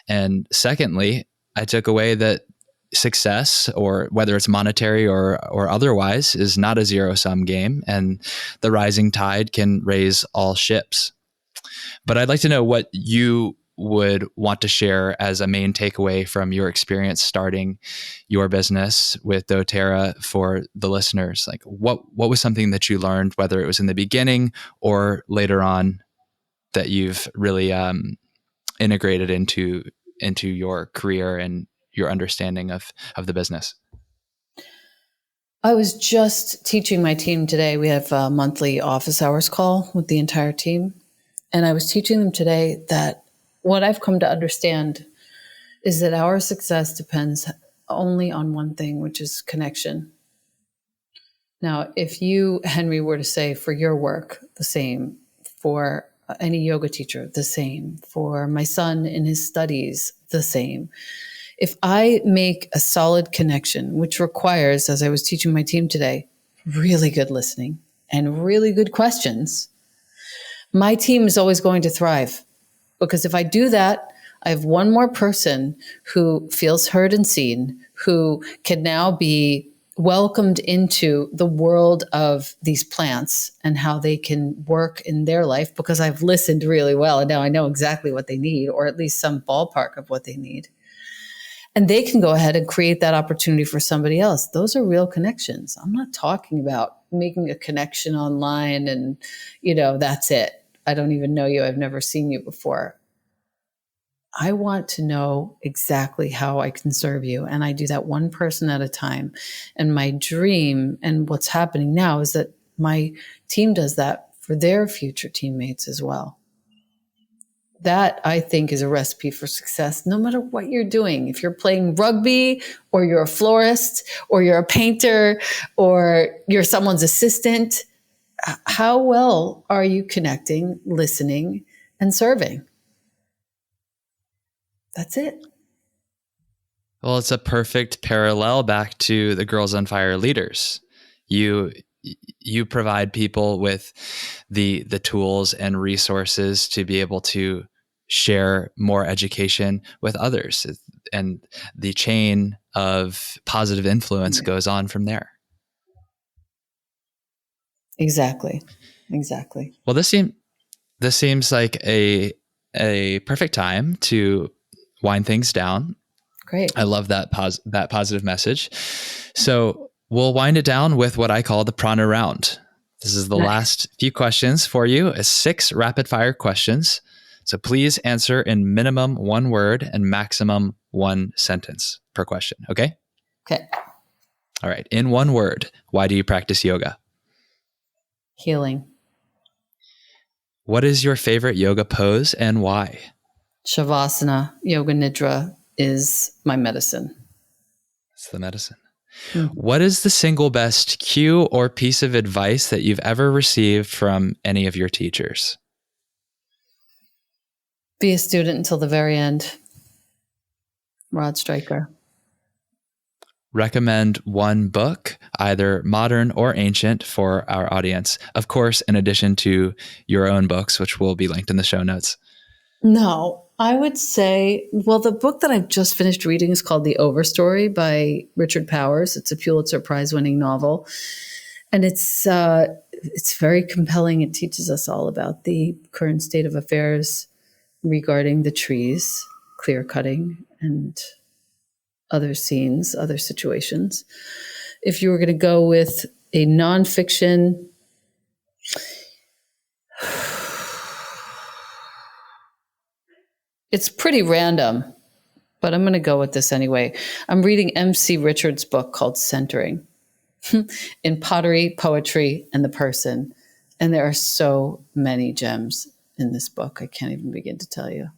And secondly, I took away that success, or whether it's monetary or otherwise, is not a zero-sum game, and the rising tide can raise all ships. But I'd like to know what you would want to share as a main takeaway from your experience starting your business with doTERRA for the listeners. Like what was something that you learned, whether it was in the beginning or later on, that you've really integrated into your career and your understanding of the business? I was just teaching my team today. We have a monthly office hours call with the entire team. And I was teaching them today that what I've come to understand is that our success depends only on one thing, which is connection. Now, if you, Henry, were to say for your work, the same, for any yoga teacher, the same, for my son in his studies, the same. If I make a solid connection, which requires, as I was teaching my team today, really good listening and really good questions, my team is always going to thrive. Because if I do that, I have one more person who feels heard and seen, who can now be welcomed into the world of these plants and how they can work in their life, because I've listened really well and now I know exactly what they need, or at least some ballpark of what they need. And they can go ahead and create that opportunity for somebody else. Those are real connections. I'm not talking about making a connection online and, that's it. I don't even know you. I've never seen you before. I want to know exactly how I can serve you. And I do that one person at a time. And my dream and what's happening now is that my team does that for their future teammates as well. That, I think, is a recipe for success, no matter what you're doing. If you're playing rugby, or you're a florist, or you're a painter, or you're someone's assistant, how well are you connecting, listening, and serving? That's it. Well, it's a perfect parallel back to the Girls on Fire leaders. You provide people with the tools and resources to be able to share more education with others, and the chain of positive influence goes on from there. Exactly. Well, this seems like a perfect time to wind things down. Great. I love that positive message. So we'll wind it down with what I call the prana round. This is the last few questions for you, 6 rapid fire questions. So please answer in minimum 1 word and maximum 1 sentence per question. Okay? Okay. All right. In 1 word, why do you practice yoga? Healing. What is your favorite yoga pose and why? Shavasana, Yoga Nidra is my medicine. It's the medicine. What is the single best cue or piece of advice that you've ever received from any of your teachers? Be a student until the very end. Rod Stryker. Recommend one book, either modern or ancient, for our audience. Of course, in addition to your own books, which will be linked in the show notes. No, I would say, well, the book that I've just finished reading is called The Overstory by Richard Powers. It's a Pulitzer Prize-winning novel. And it's very compelling. It teaches us all about the current state of affairs regarding the trees, clear cutting, and other scenes, other situations. If you were going to go with a nonfiction, it's pretty random, but I'm going to go with this anyway. I'm reading MC Richards' book called Centering in Pottery, Poetry, and the Person. And there are so many gems in this book. I can't even begin to tell you.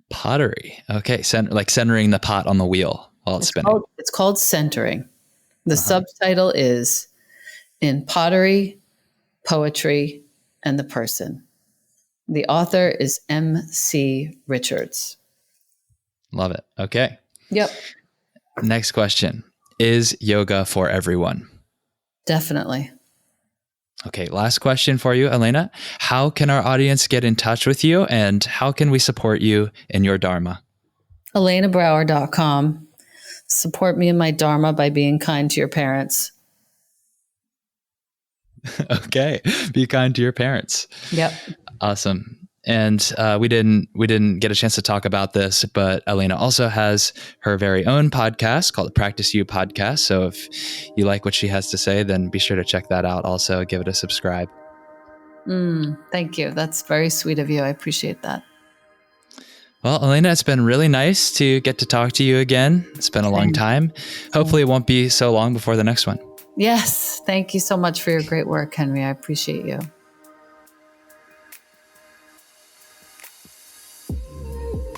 Pottery. Okay. Like centering the pot on the wheel while it's spinning. It's called Centering. The subtitle is In Pottery, Poetry, and the Person. The author is M.C. Richards. Love it. Okay. Yep. Next question. Is yoga for everyone? Definitely. Okay, last question for you, Elena. How can our audience get in touch with you, and how can we support you in your Dharma? ElenaBrower.com. Support me in my Dharma by being kind to your parents. Okay, be kind to your parents. Yep. Awesome. And we didn't get a chance to talk about this, but Elena also has her very own podcast called the Practice You Podcast. So if you like what she has to say, then be sure to check that out. Also, give it a subscribe. Thank you. That's very sweet of you. I appreciate that. Well, Elena, it's been really nice to get to talk to you again. It's been a long time. Hopefully it won't be so long before the next one. Yes. Thank you so much for your great work, Henry. I appreciate you.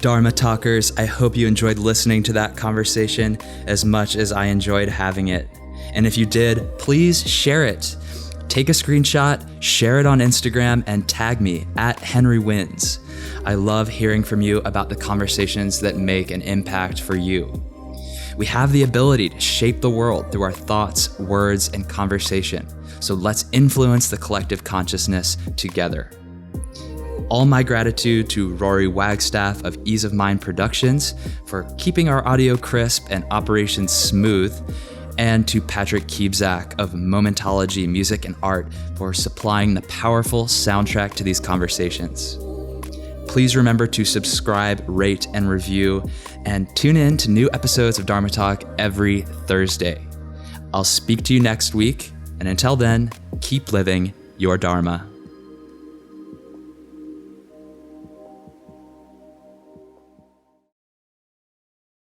Dharma Talkers, I hope you enjoyed listening to that conversation as much as I enjoyed having it. And if you did, please share it. Take a screenshot, share it on Instagram, and tag me at Henry Wins. I love hearing from you about the conversations that make an impact for you. We have the ability to shape the world through our thoughts, words, and conversation. So let's influence the collective consciousness together. All my gratitude to Rory Wagstaff of Ease of Mind Productions for keeping our audio crisp and operations smooth, and to Patrick Kiebzak of Momentology Music and Art for supplying the powerful soundtrack to these conversations. Please remember to subscribe, rate, and review, and tune in to new episodes of Dharma Talk every Thursday. I'll speak to you next week, and until then, keep living your Dharma.